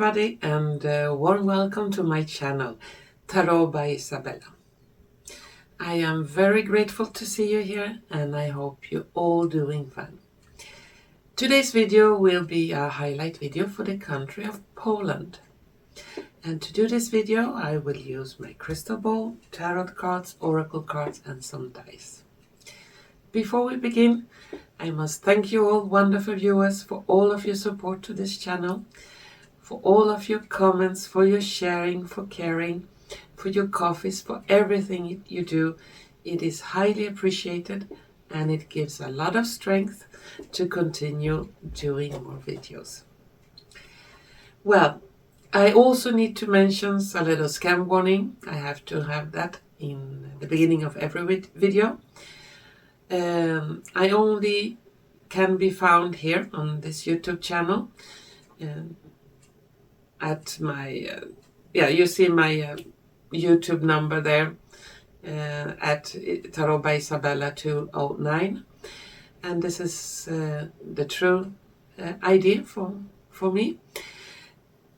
everybody, and warm welcome to my channel, Tarot by Izabela. I am very grateful to see you here, and I hope you're all doing fine. Today's video will be a highlight video for the country of Poland. And to do this video, I will use my crystal ball, tarot cards, oracle cards, and some dice. Before we begin, I must thank you all wonderful viewers for all of your support to this channel, for all of your comments, for your sharing, for caring, for your coffees, for everything you do. It is highly appreciated, and it gives a lot of strength to continue doing more videos. Well, I also need to mention a little scam warning. I have to have that in the beginning of every video. I only can be found here on this YouTube channel at my, you see my YouTube number there at Tarot by Izabela 209. And this is the true ID for me.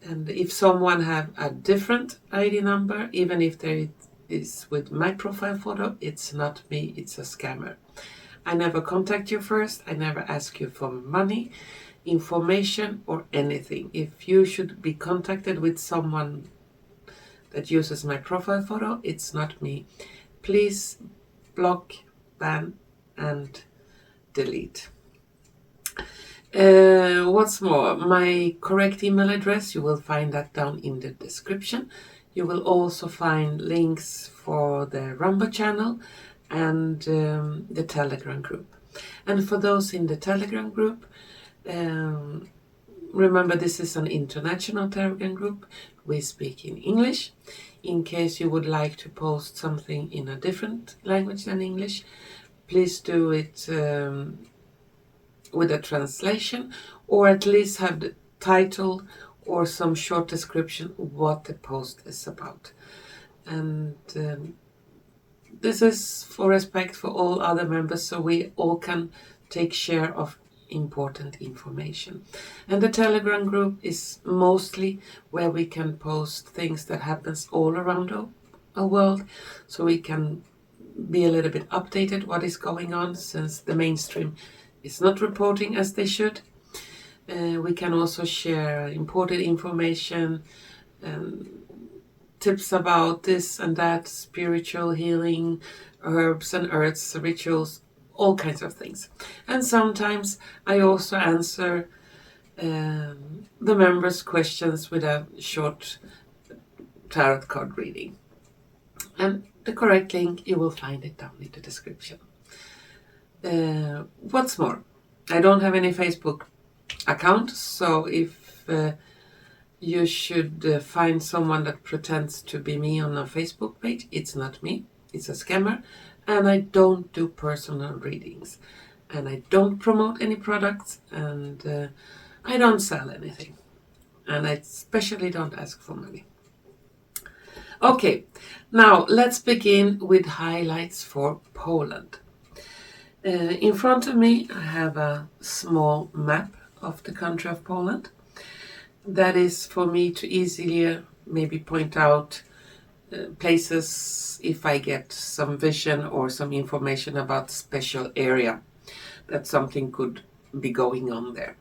And if someone have a different ID number, even if there is with my profile photo, it's not me, it's a scammer. I never contact you first. I never ask you for money, information, or anything. If you should be contacted with someone that uses my profile photo, it's not me. Please block, ban, and delete. What's more, my correct email address, you will find that down in the description. You will also find links for the Rumble channel and the Telegram group. And for those in the Telegram group, remember this is an international Telegram group. We speak in English. In case you would like to post something in a different language than English, please do it with a translation, or at least have the title or some short description of what the post is about. And this is for respect for all other members, so we all can take share of important information. And the Telegram group is mostly where we can post things that happens all around our world, so we can be a little bit updated what is going on, since the mainstream is not reporting as they should. We can also share important information, tips about this and that, spiritual healing, herbs and earths, rituals, all kinds of things. And sometimes I also answer the members' questions with a short tarot card reading. And the correct link, you will find it down in the description. What's more, I don't have any Facebook account, so if you should find someone that pretends to be me on a Facebook page, it's not me, it's a scammer. And I don't do personal readings, and I don't promote any products, and I don't sell anything, and I especially don't ask for money. Okay, now let's begin with highlights for Poland. In front of me I have a small map of the country of Poland. That is for me to easily maybe point out places if I get some vision or some information about special area that something could be going on there.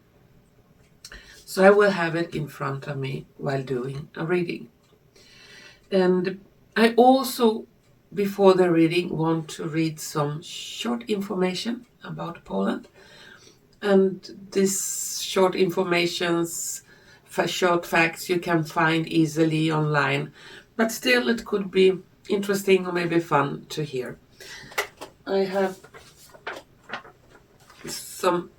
So I will have it in front of me while doing a reading. And I also, before the reading, want to read some short information about Poland. And this short informations, short facts you can find easily online, but still it could be interesting or maybe fun to hear. I have some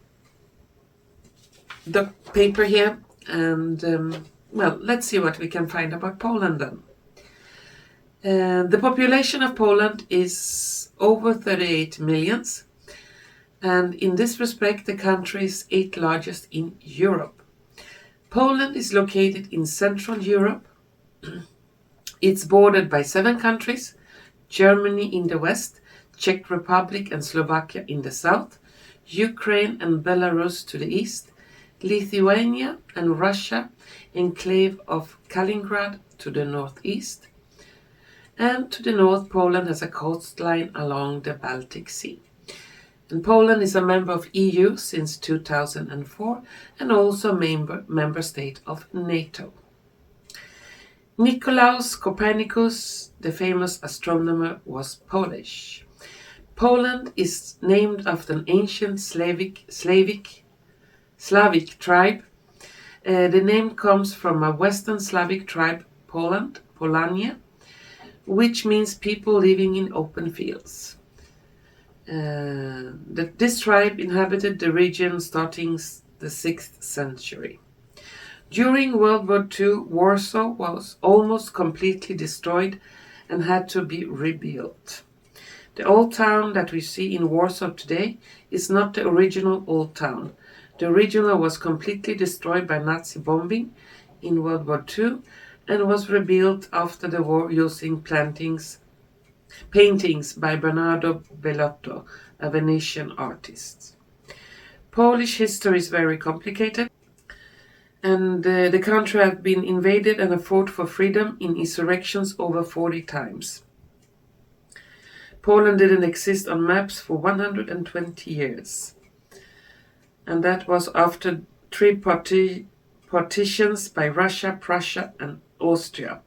the paper here, and well, let's see what we can find about Poland then. The population of Poland is over 38 millions, and in this respect the country is 8th largest in Europe. Poland is located in Central Europe. It's bordered by 7 countries: Germany in the west, Czech Republic and Slovakia in the south, Ukraine and Belarus to the east, Lithuania and Russia enclave of Kaliningrad to the northeast, and to the north Poland has a coastline along the Baltic Sea. And Poland is a member of EU since 2004 and also a member state of NATO. Nicolaus Copernicus, the famous astronomer, was Polish. Poland is named after an ancient Slavic tribe. The name comes from a Western Slavic tribe, Polania, which means people living in open fields. This tribe inhabited the region starting the 6th century. During World War II, Warsaw was almost completely destroyed and had to be rebuilt. The old town that we see in Warsaw today is not the original old town. The original was completely destroyed by Nazi bombing in World War II and was rebuilt after the war using paintings by Bernardo Bellotto, a Venetian artist. Polish history is very complicated, and the country has been invaded and fought for freedom in insurrections over 40 times. Poland didn't exist on maps for 120 years, and that was after three partitions by Russia, Prussia, and Austria,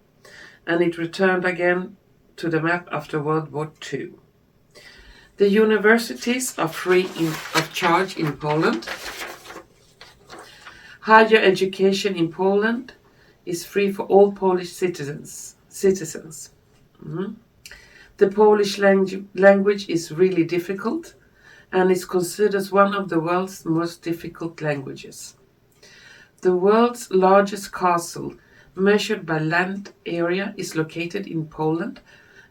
and it returned again to the map after World War II. The universities are free of charge in Poland. Higher education in Poland is free for all Polish citizens. The Polish language is really difficult and is considered one of the world's most difficult languages. The world's largest castle, measured by land area, is located in Poland,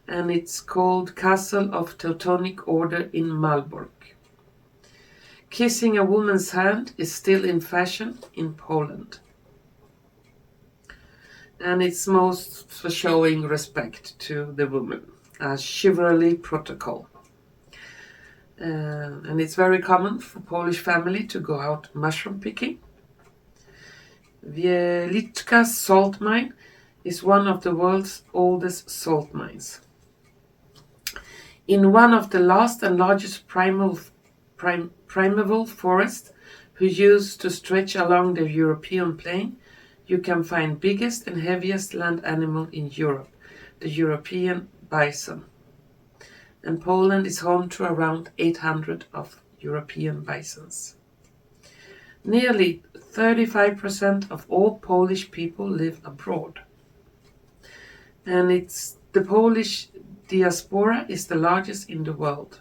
and it's called Castle of Teutonic Order in Malbork. Kissing a woman's hand is still in fashion in Poland, and it's most for showing respect to the woman, a chivalry protocol. And it's very common for Polish family to go out mushroom picking. Wieliczka salt mine is one of the world's oldest salt mines. In one of the last and largest primeval forests who used to stretch along the European plain, you can find biggest and heaviest land animal in Europe, the European bison. And Poland is home to around 800 of European bisons. Nearly 35% of all Polish people live abroad. And the Polish diaspora is the largest in the world.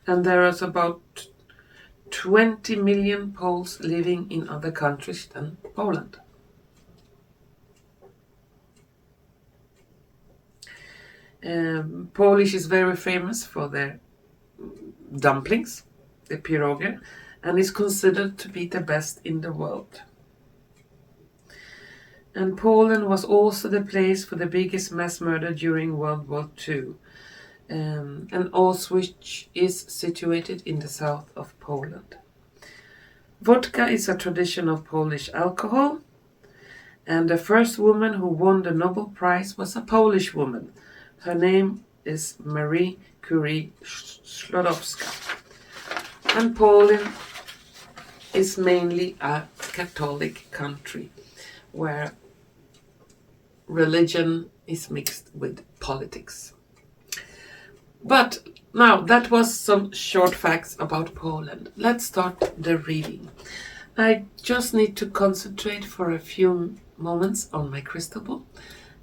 And there is about 20 million Poles living in other countries than Poland. Polish is very famous for their dumplings, the pierogi, and is considered to be the best in the world. And Poland was also the place for the biggest mass murder during World War II, and Auschwitz is situated in the south of Poland. Vodka is a tradition of Polish alcohol, and the first woman who won the Nobel Prize was a Polish woman. Her name is Marie Curie Sklodowska. And Poland is mainly a Catholic country where religion is mixed with politics. But now that was some short facts about Poland. Let's start the reading. I just need to concentrate for a few moments on my crystal ball,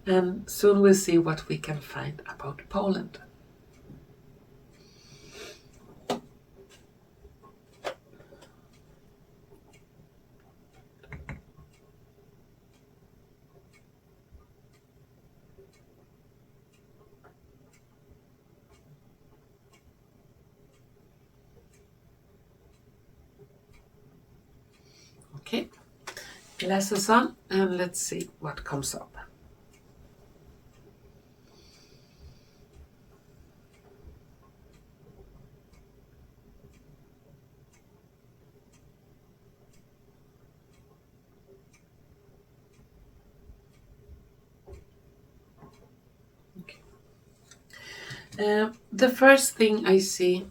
and soon we'll see what we can find about Poland. Okay, glasses on, and let's see what comes up. The first thing I see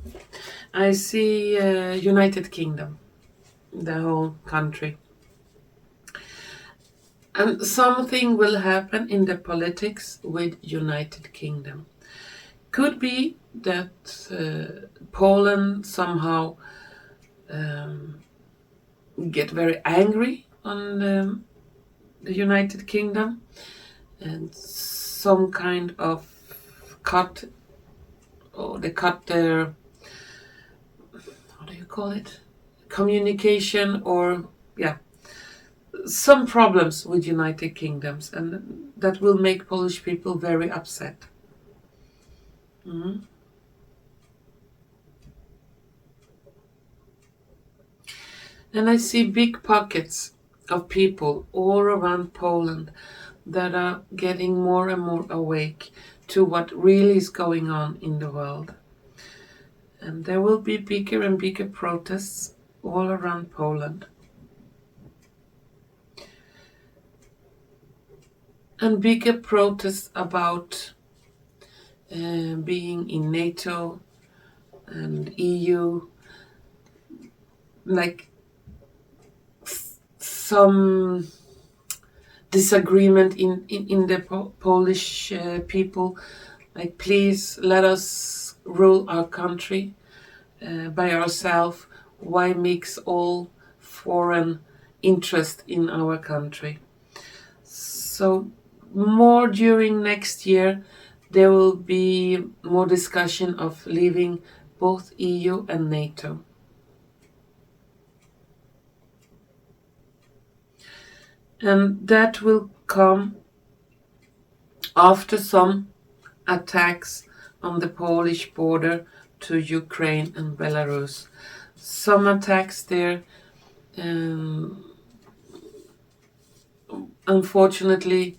United Kingdom, the whole country. And something will happen in the politics with United Kingdom. Could be that Poland somehow get very angry on the United Kingdom and some kind of cut, or they cut their, how do you call it, communication, or some problems with United Kingdoms, and that will make Polish people very upset. And I see big pockets of people all around Poland that are getting more and more awake to what really is going on in the world. And there will be bigger and bigger protests all around Poland. And bigger protests about being in NATO and EU, like some disagreement in the Polish people, like, please let us rule our country by ourselves. Why mix all foreign interest in our country? So more during next year there will be more discussion of leaving both EU and NATO. And that will come after some attacks on the Polish border to Ukraine and Belarus. Some attacks there, unfortunately,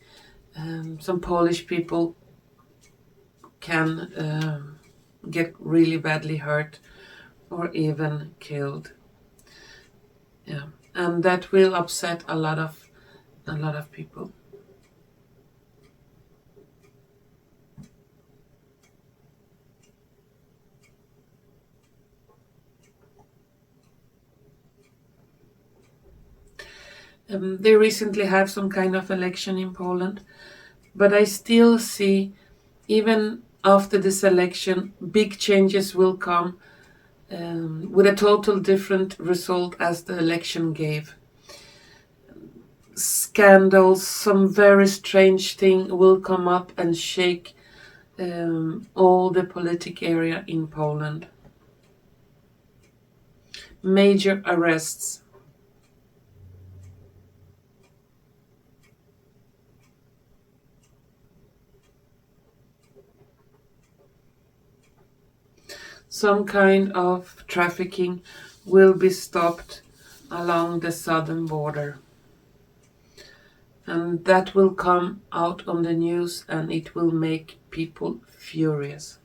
some Polish people can get really badly hurt or even killed. Yeah, and that will upset a lot of people. They recently have some kind of election in Poland, but I still see, even after this election, big changes will come with a total different result as the election gave. Scandals, some very strange thing will come up and shake all the politic area in Poland. Major arrests. Some kind of trafficking will be stopped along the southern border. And that will come out on the news, and it will make people furious.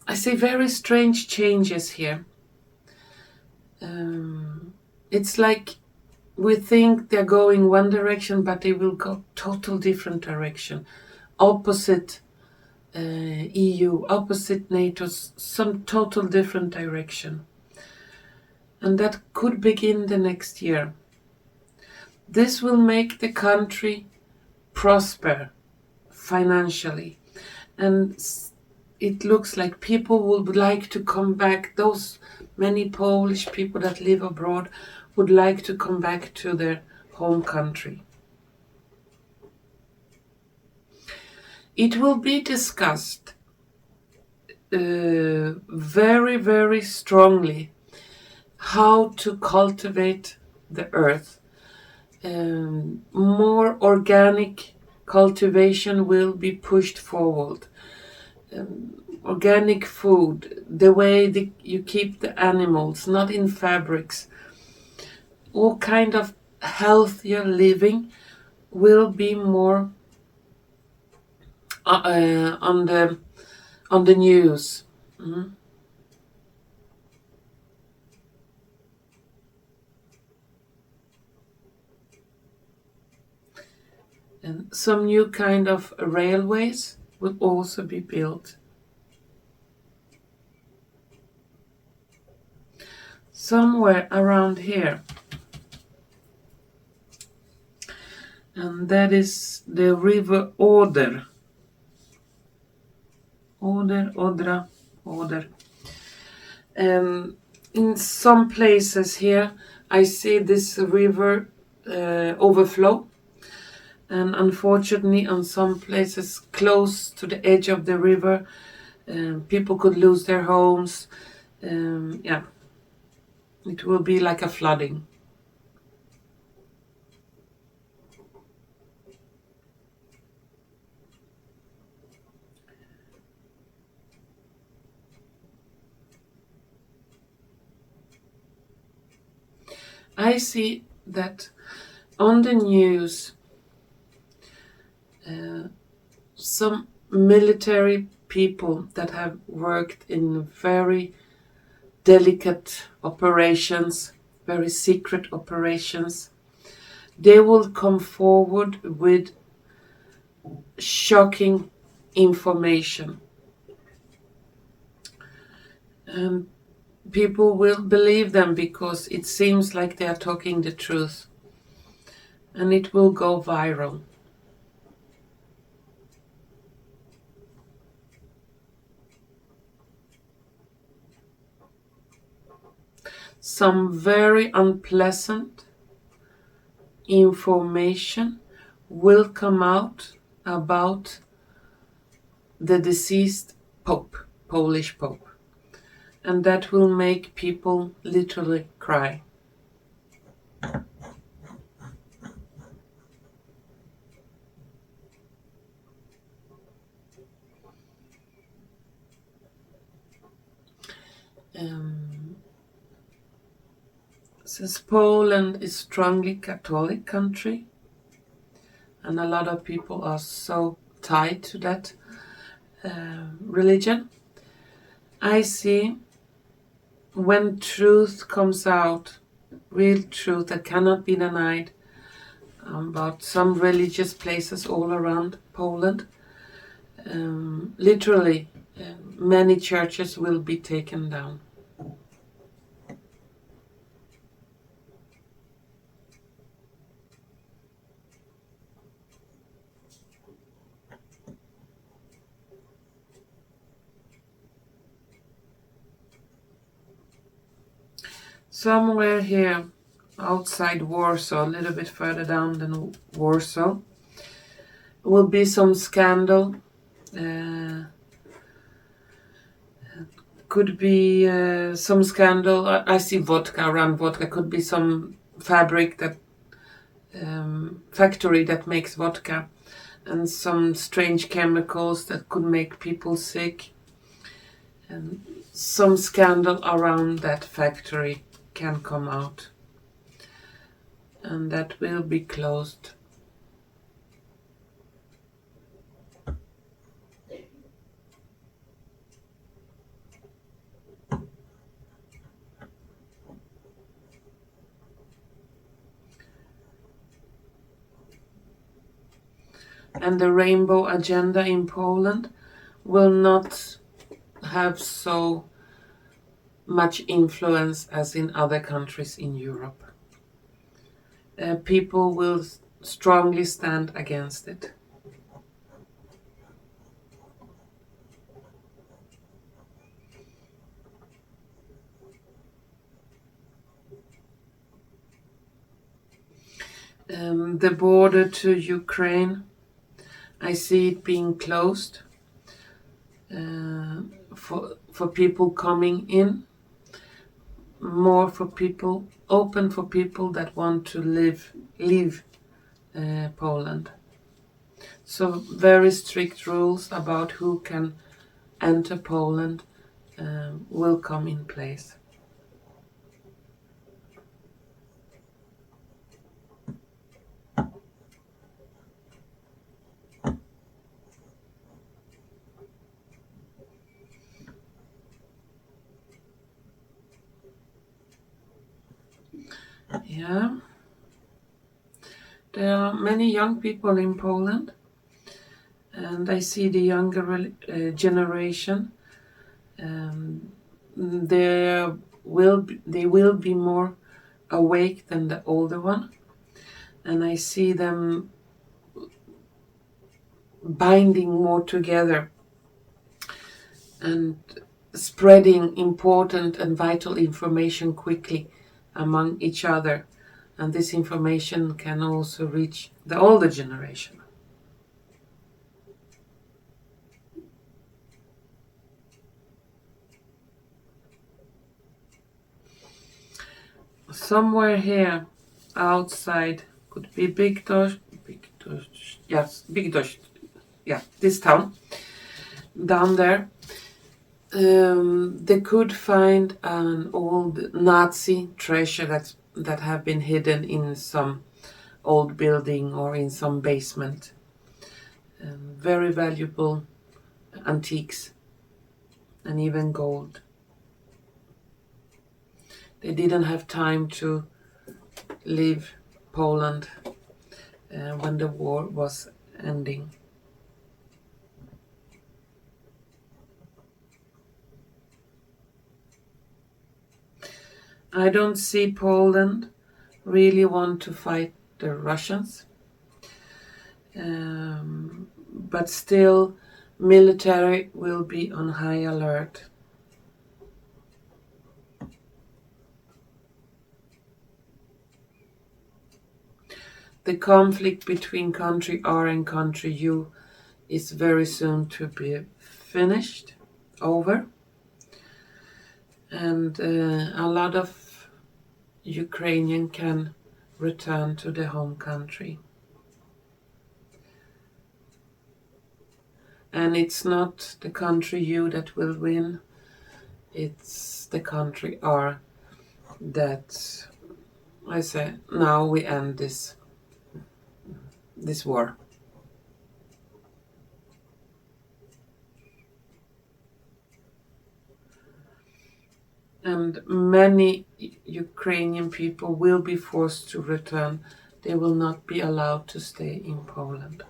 I see very strange changes here. It's like we think they're going one direction, but they will go total different direction. Opposite EU, opposite NATO, some total different direction. And that could begin the next year. This will make the country prosper financially. And it looks like people would like to come back. Those many Polish people that live abroad would like to come back to their home country. It will be discussed very, very strongly how to cultivate the earth. More organic cultivation will be pushed forward. Organic food, the way you keep the animals, not in fabrics. All kind of healthier living will be more on the news. Mm. And some new kind of railways will also be built. Somewhere around here. And that is the river Oder. Odra. In some places here, I see this river overflow. And unfortunately, on some places close to the edge of the river, people could lose their homes. Yeah, it will be like a flooding. I see that on the news, some military people that have worked in very delicate operations, very secret operations, they will come forward with shocking information. And people will believe them because it seems like they are talking the truth. And it will go viral. Some very unpleasant information will come out about the deceased Pope, Polish Pope. And that will make people literally cry. Since Poland is strongly Catholic country, and a lot of people are so tied to that religion, I see when truth comes out, real truth that cannot be denied, about some religious places all around Poland, literally many churches will be taken down. Somewhere here outside Warsaw, a little bit further down than Warsaw, will be some scandal. Could be some scandal. I see vodka around vodka. Could be some fabric that factory that makes vodka, and some strange chemicals that could make people sick. And some scandal around that factory can come out, and that will be closed. And the rainbow agenda in Poland will not have so much influence as in other countries in Europe. People will strongly stand against it. The border to Ukraine, I see it being closed for people coming in, more for people, open for people that want to leave Poland. So very strict rules about who can enter Poland will come in place. Yeah. There are many young people in Poland, and I see the younger generation. They will be more awake than the older one, and I see them binding more together and spreading important and vital information quickly among each other. And this information can also reach the older generation. Somewhere here outside could be Bigdosh, yeah, this town down there. They could find an old Nazi treasure that have been hidden in some old building or in some basement. Very valuable antiques and even gold. They didn't have time to leave Poland when the war was ending. I don't see Poland really want to fight the Russians, but still military will be on high alert. The conflict between country R and country U is very soon to be finished, over, and a lot of Ukrainian can return to their home country. And it's not the country U that will win, it's the country R that I say, now we end this war. And many Ukrainian people will be forced to return. They will not be allowed to stay in Poland.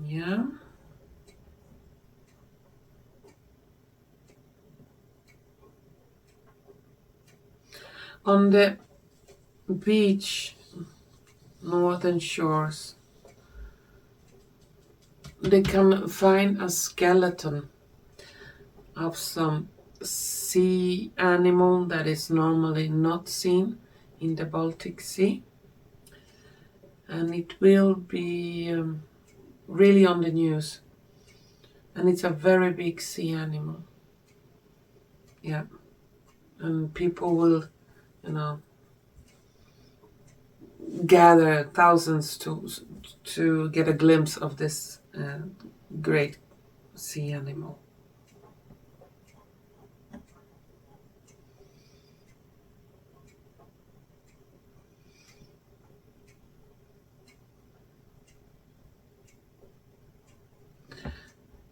Yeah. On the beach, northern shores, they can find a skeleton of some sea animal that is normally not seen in the Baltic Sea. And it will be really on the news. And it's a very big sea animal. Yeah. And people will, gather thousands to get a glimpse of this great sea animal.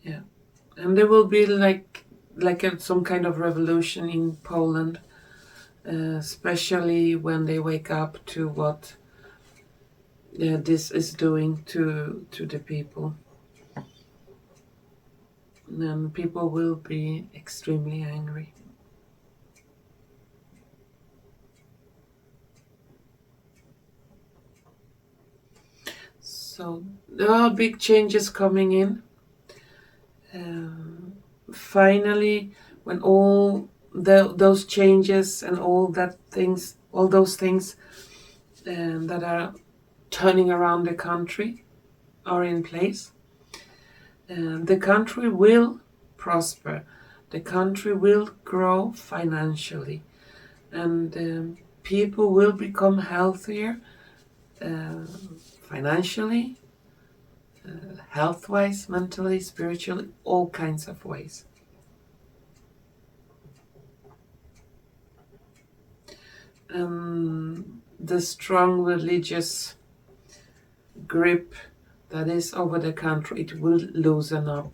Yeah, and there will be some kind of revolution in Poland, especially when they wake up to what this is doing to the people. And people will be extremely angry. So there are big changes coming in. Finally, when all those changes and all those things that are turning around the country are in place, the country will prosper. The country will grow financially, and people will become healthier financially, health-wise, mentally, spiritually, all kinds of ways. the strong religious grip that is over the country, it will loosen up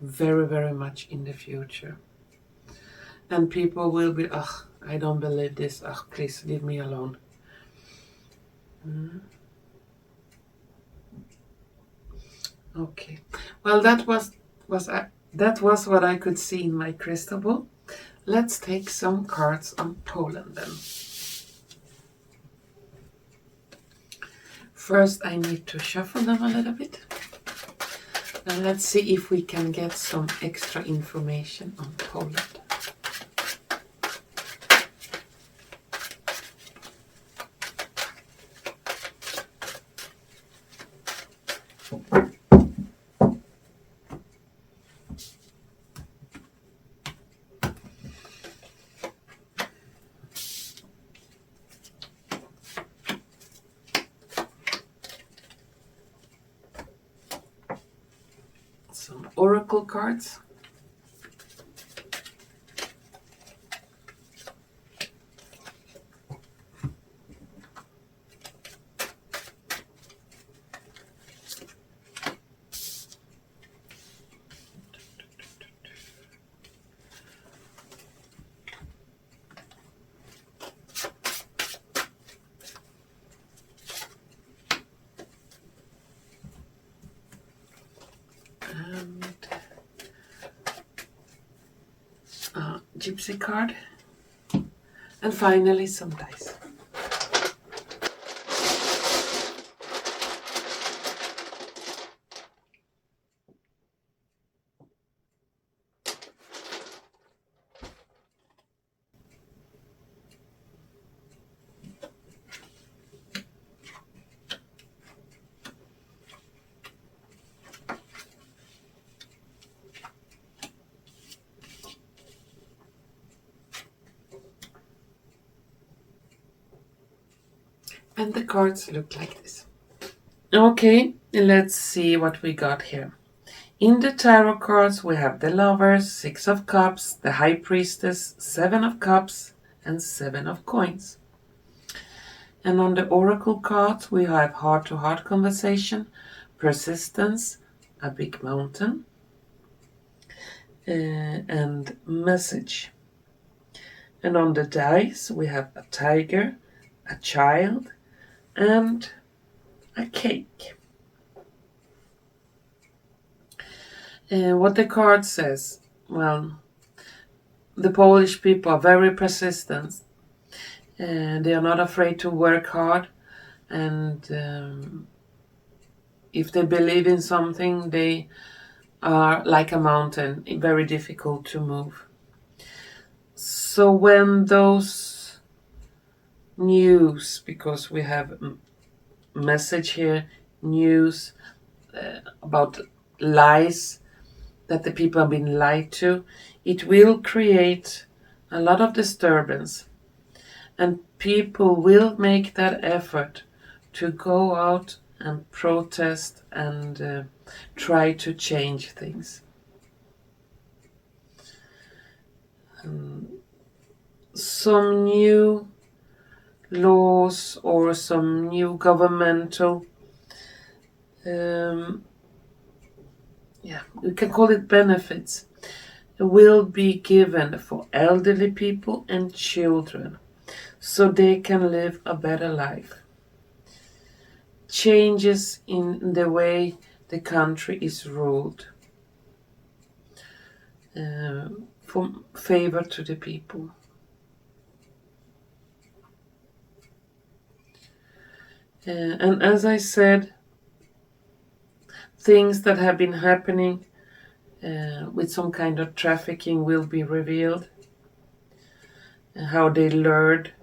very, very much in the future. And people will be, I don't believe this, please leave me alone. Okay, well, that was what I could see in my crystal ball. Let's take some cards on Poland then. First, I need to shuffle them a little bit. And let's see if we can get some extra information on Poland. Some oracle cards. Gypsy card, and finally some dice. And the cards look like this. Okay, let's see what we got here. In the tarot cards, we have the Lovers, 6 of Cups, the High Priestess, 7 of Cups, and 7 of Coins. And on the Oracle cards, we have heart-to-heart conversation, persistence, a big mountain, and message. And on the dice, we have a tiger, a child, and a cake. What the card says, well, the Polish people are very persistent, and they are not afraid to work hard, and if they believe in something, they are like a mountain, very difficult to move. So when those news, because we have message here, news about lies, that the people have been lied to, it will create a lot of disturbance, and people will make that effort to go out and protest and try to change things. Some new laws or some new governmental, we can call it benefits, will be given for elderly people and children so they can live a better life. Changes in the way the country is ruled, for favor to the people. And as I said, things that have been happening with some kind of trafficking will be revealed. How they lured,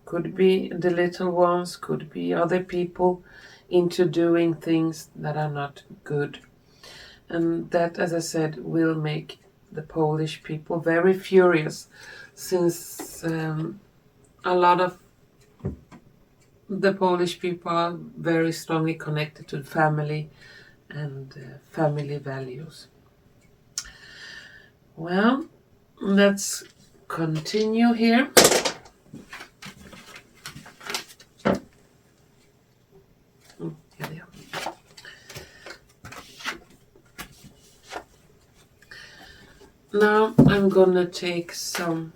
could be the little ones, could be other people, into doing things that are not good. And that, as I said, will make the Polish people very furious, since a lot of the Polish people are very strongly connected to family and family values. Well, let's continue here. I'm gonna take some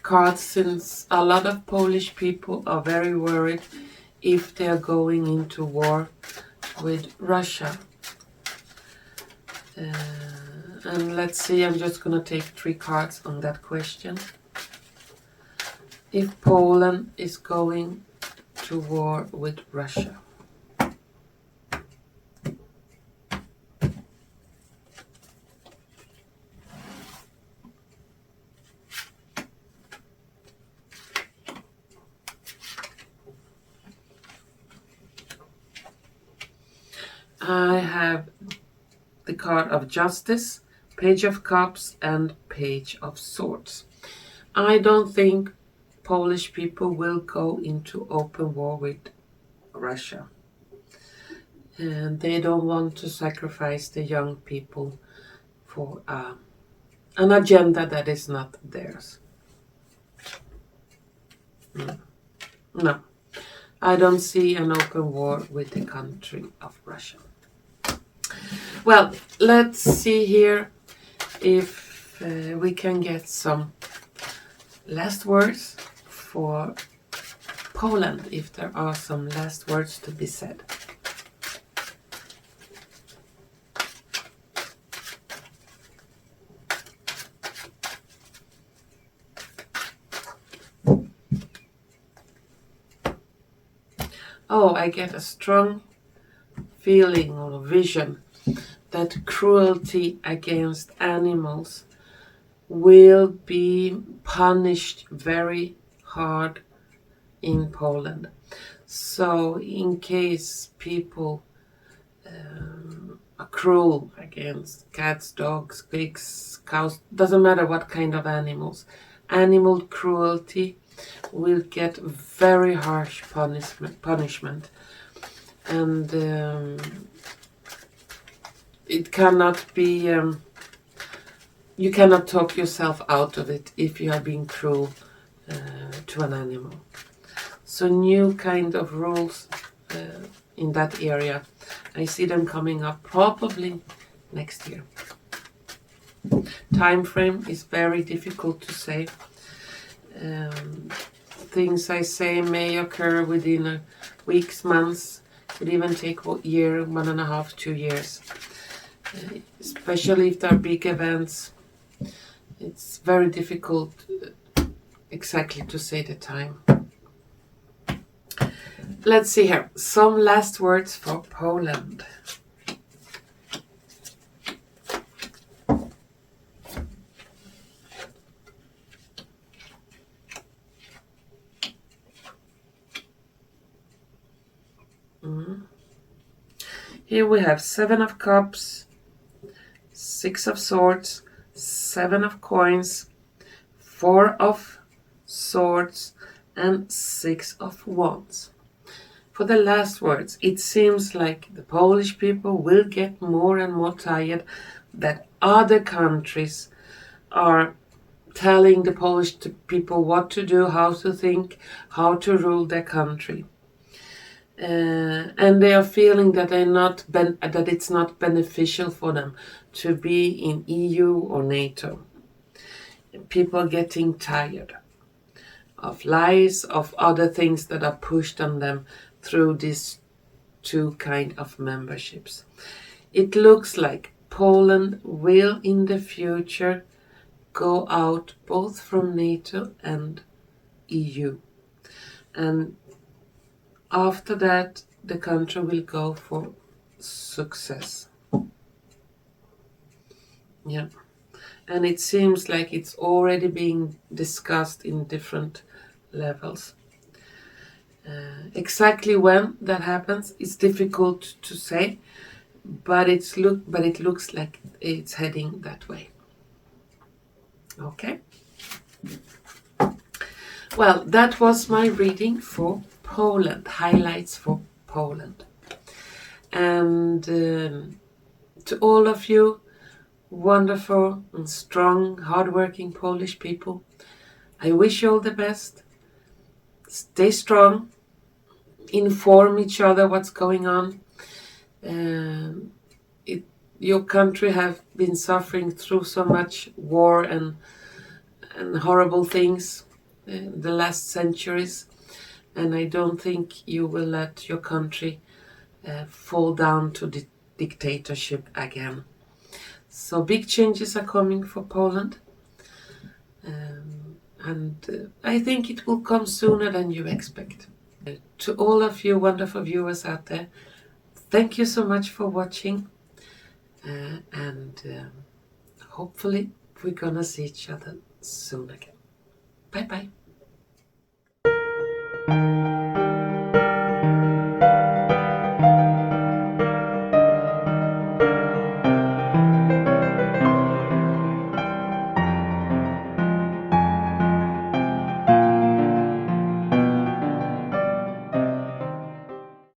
cards, since a lot of Polish people are very worried if they are going into war with Russia. And let's see, I'm just gonna take 3 cards on that question. If Poland is going to war with Russia. I have the card of Justice, Page of Cups, and Page of Swords. I don't think Polish people will go into open war with Russia. And they don't want to sacrifice the young people for an agenda that is not theirs. No, I don't see an open war with the country of Russia. Well, let's see here if we can get some last words for Poland, if there are some last words to be said. Oh, I get a strong feeling or vision that cruelty against animals will be punished very hard in Poland. So in case people are cruel against cats, dogs, pigs, cows, doesn't matter what kind of animals, animal cruelty will get very harsh punishment. And it cannot be, you cannot talk yourself out of it if you have been cruel to an animal. So new kind of rules in that area. I see them coming up probably next year. Time frame is very difficult to say. Things I say may occur within a weeks, months, could even take a year, 1.5, 2 years. Especially if there are big events, it's very difficult exactly to say the time. Let's see here, some last words for Poland. Here we have 7 of Cups, 6 of Swords, 7 of Coins, 4 of Swords, and 6 of Wands. For the last words, it seems like the Polish people will get more and more tired that other countries are telling the Polish people what to do, how to think, how to rule their country. And they are feeling that that it's not beneficial for them to be in EU or NATO. People are getting tired of lies, of other things that are pushed on them through these 2 kind of memberships. It looks like Poland will in the future go out both from NATO and EU. And after that, the country will go for success. Yeah. And it seems like it's already being discussed in different levels. Exactly when that happens is difficult to say, but it looks like it's heading that way. Okay. Well, that was my reading for Poland, highlights for Poland. And to all of you wonderful and strong, hardworking Polish people, I wish you all the best. Stay strong. Inform each other what's going on. your country have been suffering through so much war and horrible things in the last centuries, and I don't think you will let your country fall down to the dictatorship again. So big changes are coming for Poland, and I think it will come sooner than you expect. To all of you wonderful viewers out there, thank you so much for watching, and hopefully we're gonna see each other soon again. Bye bye.